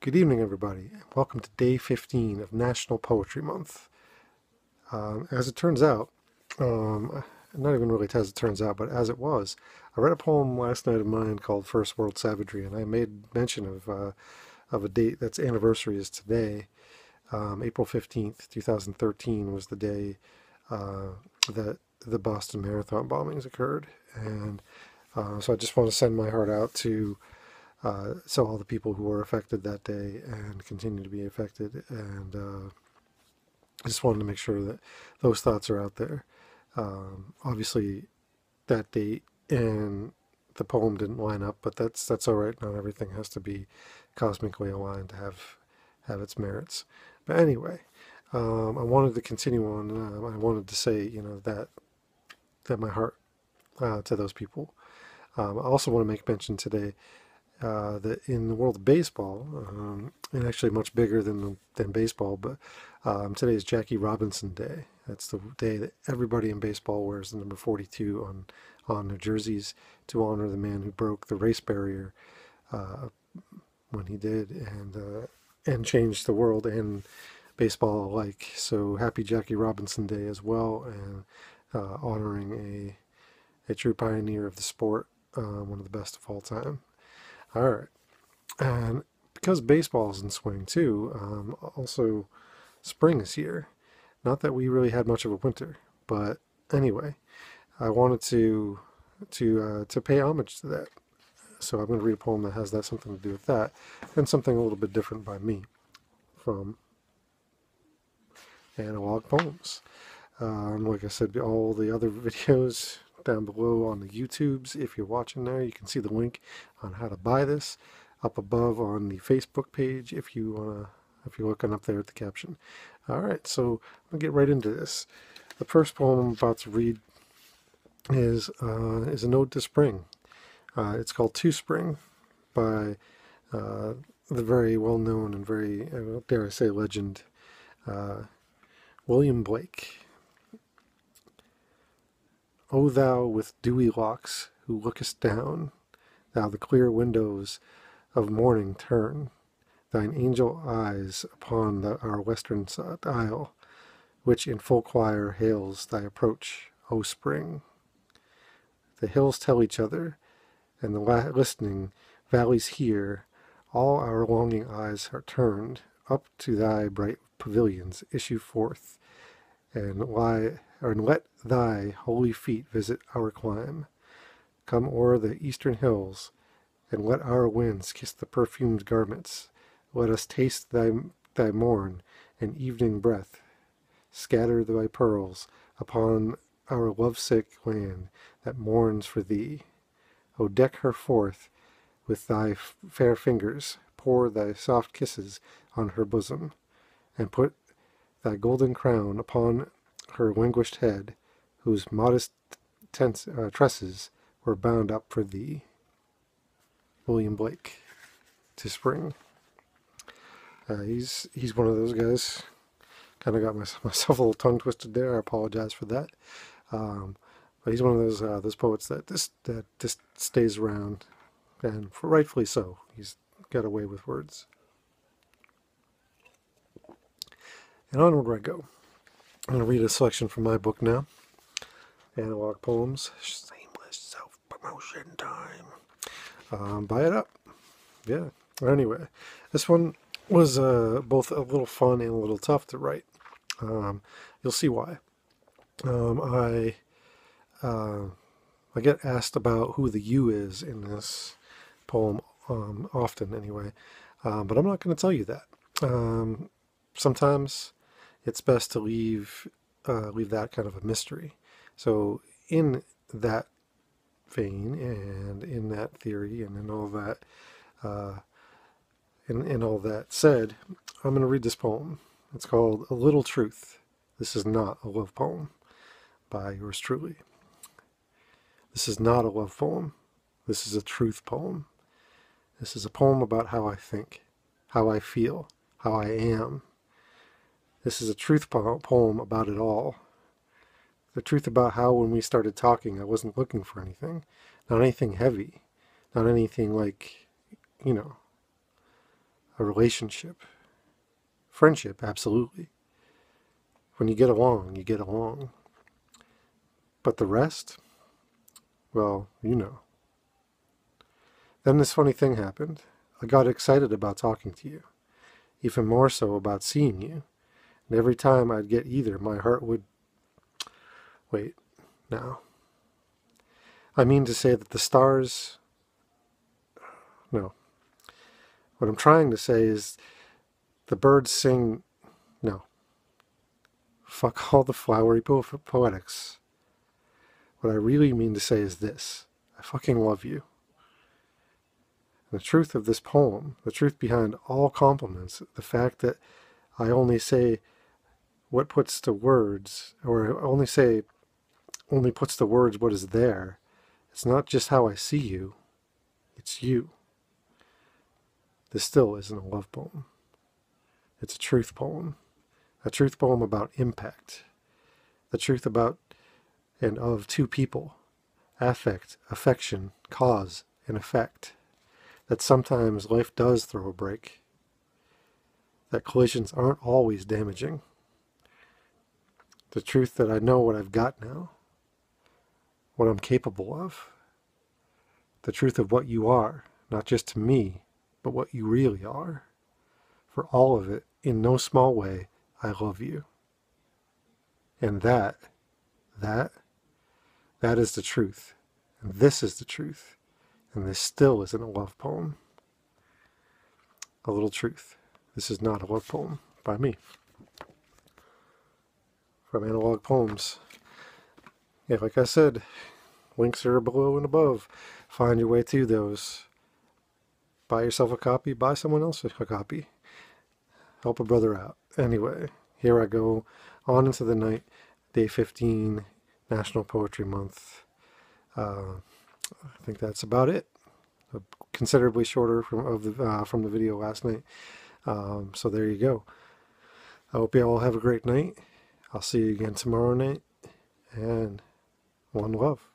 Good evening, everybody. Welcome to day 15 of National Poetry Month. As it turns out, not even really as it turns out, but as it was, I read a poem last night of mine called First World Savagery, and I made mention of a date that's anniversary is today. April 15th, 2013 was the day that the Boston Marathon bombings occurred. And so I just want to send my heart out to so all the people who were affected that day and continue to be affected, and I just wanted to make sure that those thoughts are out there. Obviously, that date and the poem didn't line up, but that's all right. Not everything has to be cosmically aligned to have its merits. But anyway, I wanted to continue on. I wanted to say, that my heart to those people. I also want to make mention today that in the world of baseball, and actually much bigger than baseball, but today is Jackie Robinson Day. That's the day that everybody in baseball wears the number 42 on their jerseys to honor the man who broke the race barrier when he did, and changed the world and baseball alike. So happy Jackie Robinson Day as well, and honoring a true pioneer of the sport, one of the best of all time. All right, and because baseball is in swing too, also spring is here. Not that we really had much of a winter, but anyway, I wanted to pay homage to that. So I'm going to read a poem that has something to do with that, and something a little bit different by me from Analog Poems. Like I said, all the other videos down below on the YouTubes. If you're watching there, you can see the link on how to buy this up above on the Facebook page if you're looking up there at the caption. All right, so I'll get right into this. The first poem I'm about to read is an ode to spring. It's called To Spring by the very well-known and very, dare I say, legend, William Blake. O thou with dewy locks, who lookest down, thou the clear windows of morning turn, thine angel eyes upon our western isle, which in full choir hails thy approach, O spring. The hills tell each other, and the listening valleys hear, all our longing eyes are turned up to thy bright pavilions, issue forth, and let thy holy feet visit our clime. Come o'er the eastern hills, and let our winds kiss the perfumed garments. Let us taste thy morn and evening breath. Scatter thy pearls upon our lovesick land that mourns for thee. O deck her forth with thy fair fingers, pour thy soft kisses on her bosom, and put thy golden crown upon her languished head, whose modest tresses were bound up for thee. William Blake. To Spring. He's one of those guys. Kind of got myself a little tongue twisted there. I apologize for that. But he's one of those poets that just stays around, and rightfully so. He's got away with words. And onward I go. I'm going to read a selection from my book now. Analog Poems. Shameless self-promotion time. Buy it up. Yeah. Anyway, this one was both a little fun and a little tough to write. You'll see why. I get asked about who the you is in this poem often anyway, but I'm not going to tell you that. Sometimes it's best to leave that kind of a mystery. So in that vein and in that theory and in all that in all that said, I'm going to read this poem. It's called A Little Truth. This is not a love poem by yours truly. This is not a love poem. This is a truth poem. This is a poem about how I think, how I feel, how I am. This is a truth poem about it all. The truth about how when we started talking, I wasn't looking for anything. Not anything heavy. Not anything like, a relationship. Friendship, absolutely. When you get along, you get along. But the rest, well, you know. Then this funny thing happened. I got excited about talking to you, even more so about seeing you. And every time I'd get either, my heart would... Wait, now. I mean to say that the stars... No. What I'm trying to say is the birds sing... No. Fuck all the flowery poetics. What I really mean to say is this. I fucking love you. And the truth of this poem, the truth behind all compliments, the fact that I only say what puts to words, or only puts to words what is there. It's not just how I see you, it's you. This still isn't a love poem. It's a truth poem. A truth poem about impact. The truth about and of two people. Affect, affection, cause, and effect. That sometimes life does throw a break. That collisions aren't always damaging. The truth that I know what I've got now. What I'm capable of. The truth of what you are, not just to me, but what you really are. For all of it, in no small way, I love you. And that is the truth. And this is the truth. And this still isn't a love poem. A little truth. This is not a love poem by me. From Analog Poems. Yeah, like I said, links are below and above. Find your way to those. Buy yourself a copy, buy someone else a copy. Help a brother out. Anyway, here I go, on into the night, day 15, National Poetry Month. I think that's about it. Considerably shorter from the video last night. So there you go. I hope you all have a great night. I'll see you again tomorrow night. And one love.